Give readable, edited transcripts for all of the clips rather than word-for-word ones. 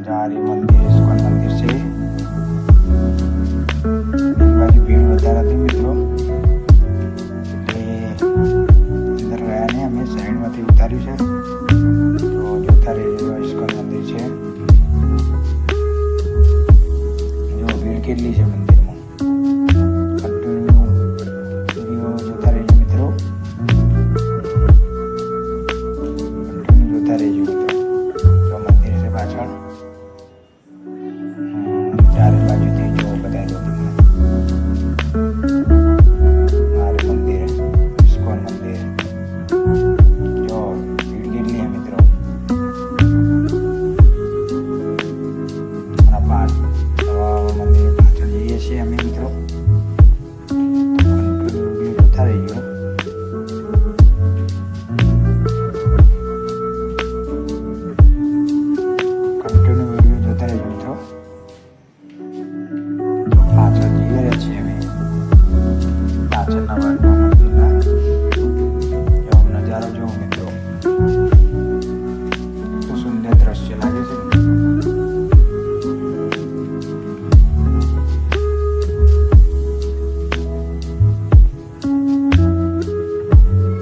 જારી મંદિર ઇસ્કોન મંદિર છે। બાજુ ભીડ વધારે હતી મિત્રો, એટલે અંદર ગયા ને અમે સાઈડમાંથી ઉતાર્યું છે। તો જોતા રહેજો, ઇસ્કોન મંદિર છે। જો ભીડ કેટલી છે મંદિરમાં, કન્ટિન્યુ વિડીયો જોતા રહેજો મિત્રો, કન્ટિન્યુ જોતા રહેજો મિત્રો। જો મંદિર છે પાછળ, ચારે બાજુથી જો બધા જો તમને મારું મંદિર ઇસ્કોન મંદિર, જો ભીડ કેટલી છે મિત્રો। મંદિર પાછળ જઈએ છીએ અમે મિત્રો, વિડીયો જોતા રહીજો। કન્ટિન્યુ વિડીયો જોતા રહેજો મિત્રો। પાછળ જઈ રહ્યા છીએ અમે, પાછળના ભાગમાં મંદિરના જો નજારો જોવો મિત્રો, તો સુંદર દ્રશ્ય લાગે છે।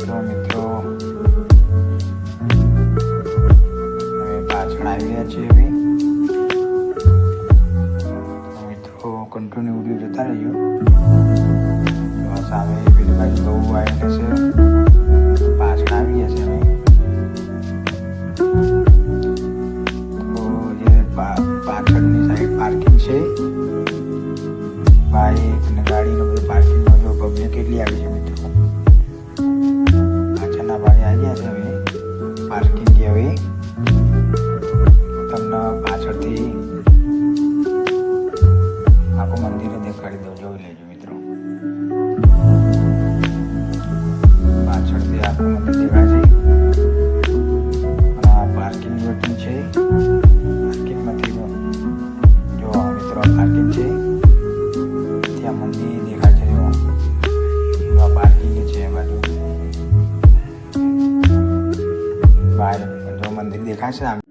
તો મિત્રો હવે પાછળ આવી રહ્યા છીએ હવે, તો કન્ટિન્યુ વિડીયો જોતા રહેજો। સામે પેલી બાજુ બહુ આવેલા છે, પાછળ આવી ગયા છે અમે। તો જે પાછળની સાઈડ પાર્કિંગ છે, બાઇક અને ગાડીનું બધું પાર્કિંગમાં જો પબ્લિક કેટલી આવી છે મિત્રો, પાછળના ભાગે આવી ગયા છે હવે પાર્કિંગ કે હવે તમને પાછળથી આખું મંદિર દેખાડી દઉં, જોઈ લેજો મિત્રો। પાછળથી આખું મંદિર દેખાય છે, અને આ પાર્કિંગ વેટિંગ છે। પાર્કિંગમાંથી જો મિત્રો પાર્કિંગ છે, ત્યાં મંદિર દેખાય છે। જો આ પાર્કિંગ છે એ બાજુ, બહાર જો મંદિર દેખાય છે।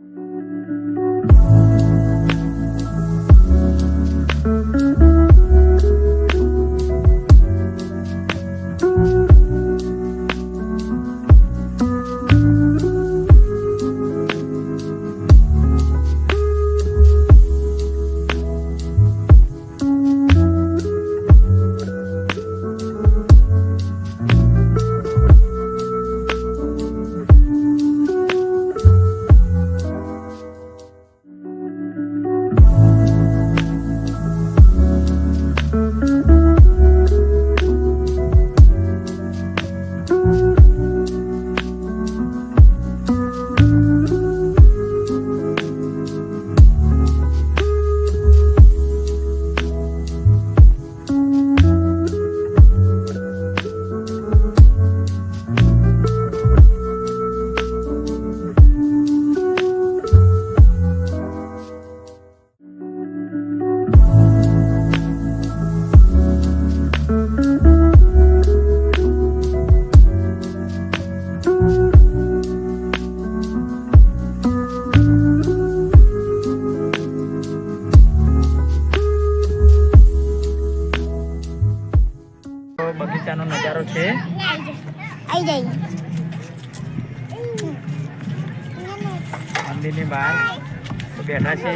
બગીચાનો નજારો છે, મંદિરની બહાર બેઠા છે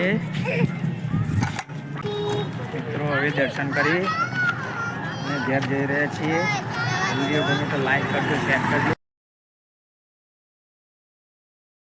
મિત્રો। હવે દર્શન કરી અને ઘેર જઈ રહ્યા છીએ। વિડીયો ગમે તો લાઈક કરજો, શેર કરજો।